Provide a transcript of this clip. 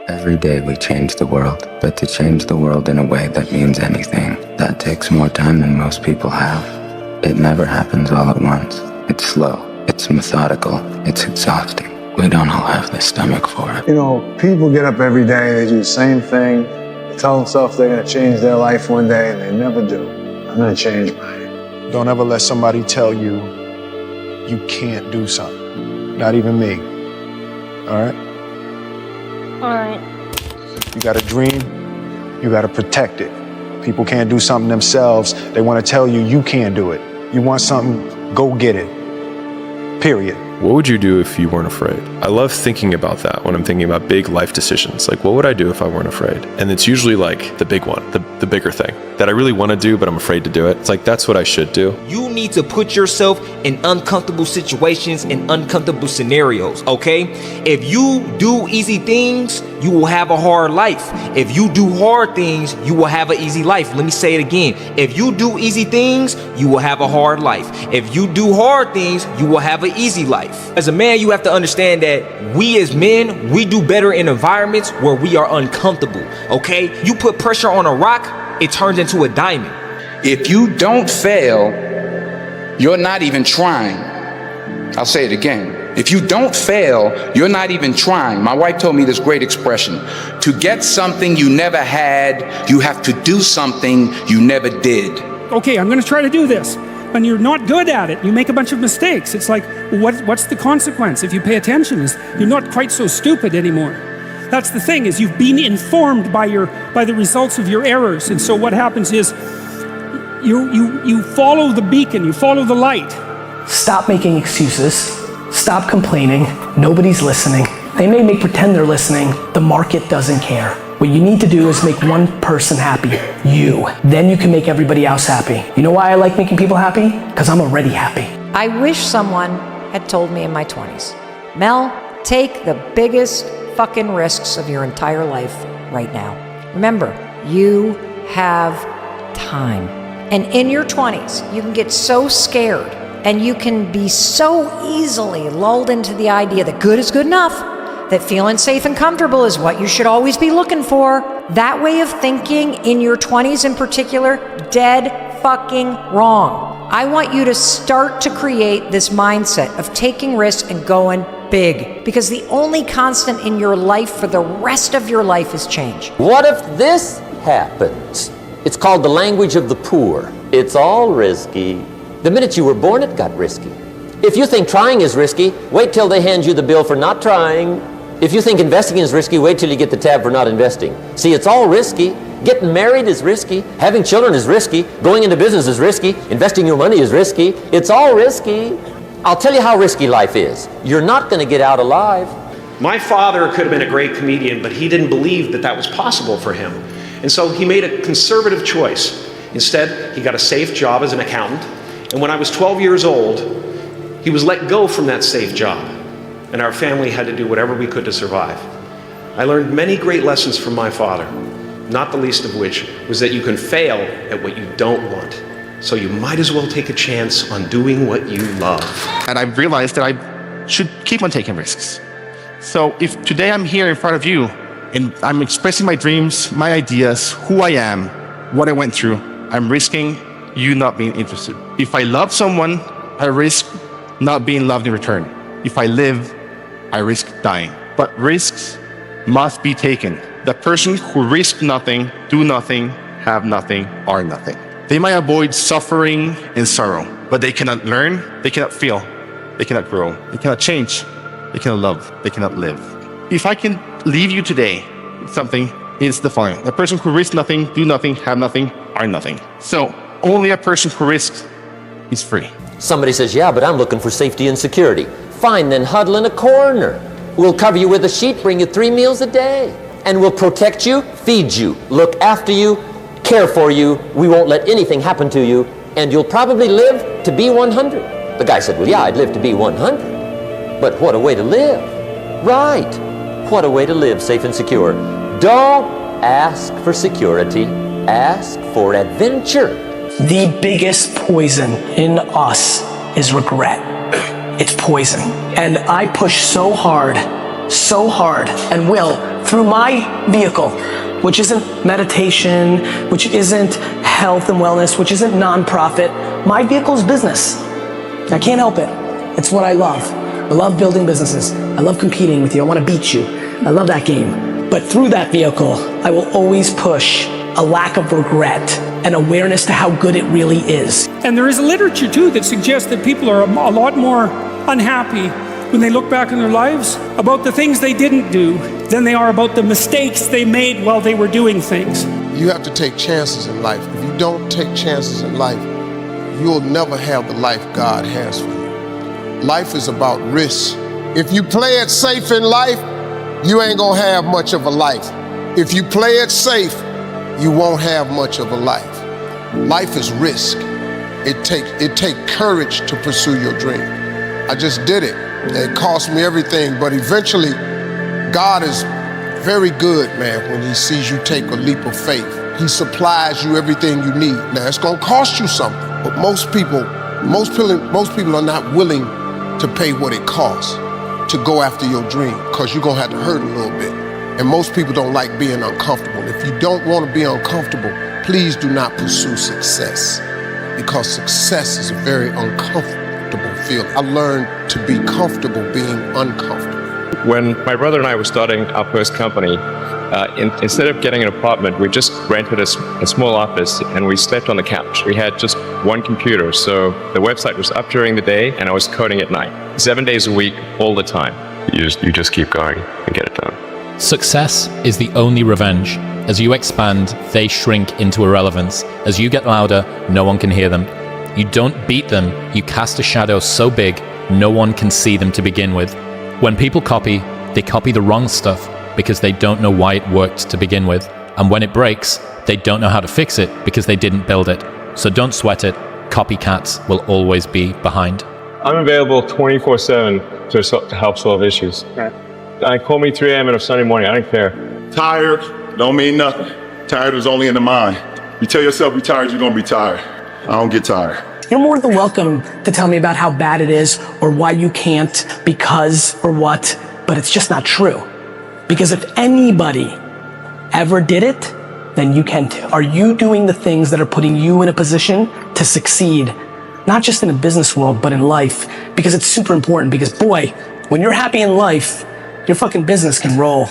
Every day we change the world, but to change the world in a way that means anything, that takes more time than most people have. It never happens all at once. It's slow, it's methodical, it's exhausting. We don't all have the stomach for it. You know, people get up every day, they do the same thing, they tell themselves they're gonna change their life one day, and they never do. I'm gonna change mine. Don't ever let somebody tell you you can't do something. Not even me. All right? All right. You got a dream, you got to protect it. People can't do something themselves. They want to tell you you can't do it. You want something, go get it. Period. What would you do if you weren't afraid? I love thinking about that when I'm thinking about big life decisions. Like, what would I do if I weren't afraid? And it's usually like the big one, the bigger thing that I really want to do, but I'm afraid to do it. It's like, that's what I should do. You need to put yourself in uncomfortable situations and uncomfortable scenarios, okay? If you do easy things, you will have a hard life. If you do hard things, you will have an easy life. Let me say it again. If you do easy things, you will have a hard life. If you do hard things, you will have an easy life. As a man, you have to understand that we as men, we do better in environments where we are uncomfortable, okay? You put pressure on a rock, it turns into a diamond. If you don't fail, you're not even trying. I'll say it again. If you don't fail, you're not even trying. My wife told me this great expression. To get something you never had, you have to do something you never did. Okay, I'm going to try to do this. And you're not good at it. You make a bunch of mistakes. It's like, what's the consequence if you pay attention? You're not quite so stupid anymore. That's the thing, is you've been informed by the results of your errors. And so what happens is you follow the beacon, you follow the light. Stop making excuses. Stop complaining. Nobody's listening. They may pretend they're listening. The market doesn't care. What you need to do is make one person happy, you. Then you can make everybody else happy. You know why I like making people happy? Because I'm already happy. I wish someone had told me in my 20s, Mel, take the biggest fucking risks of your entire life right now. Remember, you have time. And in your 20s, you can get so scared and you can be so easily lulled into the idea that good is good enough, that feeling safe and comfortable is what you should always be looking for. That way of thinking in your 20s in particular, dead fucking wrong. I want you to start to create this mindset of taking risks and going big, because the only constant in your life for the rest of your life is change. What if this happens? It's called the language of the poor. It's all risky. The minute you were born, it got risky. If you think trying is risky, wait till they hand you the bill for not trying. If you think investing is risky, wait till you get the tab for not investing. See, it's all risky. Getting married is risky. Having children is risky. Going into business is risky. Investing your money is risky. It's all risky. I'll tell you how risky life is. You're not going to get out alive. My father could have been a great comedian, but he didn't believe that that was possible for him. And so he made a conservative choice. Instead, he got a safe job as an accountant. And when I was 12 years old, he was let go from that safe job. And our family had to do whatever we could to survive. I learned many great lessons from my father, not the least of which was that you can fail at what you don't want. So you might as well take a chance on doing what you love. And I realized that I should keep on taking risks. So if today I'm here in front of you and I'm expressing my dreams, my ideas, who I am, what I went through, I'm risking you not being interested. If I love someone, I risk not being loved in return. If I live, I risk dying. But risks must be taken. The person who risks nothing, do nothing, have nothing, are nothing. They might avoid suffering and sorrow, but they cannot learn, they cannot feel, they cannot grow, they cannot change, they cannot love, they cannot live. If I can leave you today with something, it's the following. The person who risks nothing, do nothing, have nothing, are nothing. So only a person who risks is free. Somebody says, yeah, but I'm looking for safety and security. Fine, then huddle in a corner. We'll cover you with a sheet, bring you 3 meals a day. And we'll protect you, feed you, look after you, care for you. We won't let anything happen to you. And you'll probably live to be 100. The guy said, well, yeah, I'd live to be 100. But what a way to live. Right. What a way to live, safe and secure. Don't ask for security. Ask for adventure. The biggest poison in us is regret. It's poison. And I push so hard so hard and will through my vehicle, which isn't meditation, which isn't health and wellness, which isn't nonprofit. My vehicle's business. I can't help it. It's what I love. I love building businesses. I love competing with you. I want to beat you. I love that game. But through that vehicle, I will always push a lack of regret and awareness to how good it really is. And there is a literature too that suggests that people are a lot more unhappy when they look back in their lives about the things they didn't do than they are about the mistakes they made while they were doing things. You have to take chances in life. If you don't take chances in life, you'll never have the life God has for you. Life is about risk. If you play it safe in life, you ain't gonna have much of a life. If you play it safe, you won't have much of a life. Life is risk. It take courage to pursue your dream. I just did it. It cost me everything, but eventually, God is very good, man, when he sees you take a leap of faith. He supplies you everything you need. Now, it's gonna cost you something, but most people are not willing to pay what it costs to go after your dream, because you're gonna have to hurt a little bit. And most people don't like being uncomfortable. If you don't wanna be uncomfortable, please do not pursue success, because success is a very uncomfortable feeling. I learned to be comfortable being uncomfortable. When my brother and I were starting our first company, instead of getting an apartment, we just rented a small office and we slept on the couch. We had just one computer, so the website was up during the day and I was coding at night. 7 days a week, all the time. You just keep going and get it done. Success is the only revenge. As you expand, they shrink into irrelevance. As you get louder, no one can hear them. You don't beat them, you cast a shadow so big, no one can see them to begin with. When people copy, they copy the wrong stuff because they don't know why it worked to begin with. And when it breaks, they don't know how to fix it because they didn't build it. So don't sweat it. Copycats will always be behind. I'm available 24/7 to help solve issues. Call me 3 a.m. on a Sunday morning, I don't care. Tired don't mean nothing. Tired is only in the mind. You tell yourself you're tired, you're gonna be tired. I don't get tired. You're more than welcome to tell me about how bad it is or why you can't, because or what, but it's just not true. Because if anybody ever did it, then you can too. Are you doing the things that are putting you in a position to succeed? Not just in a business world, but in life. Because it's super important, because boy, when you're happy in life, your fucking business can roll.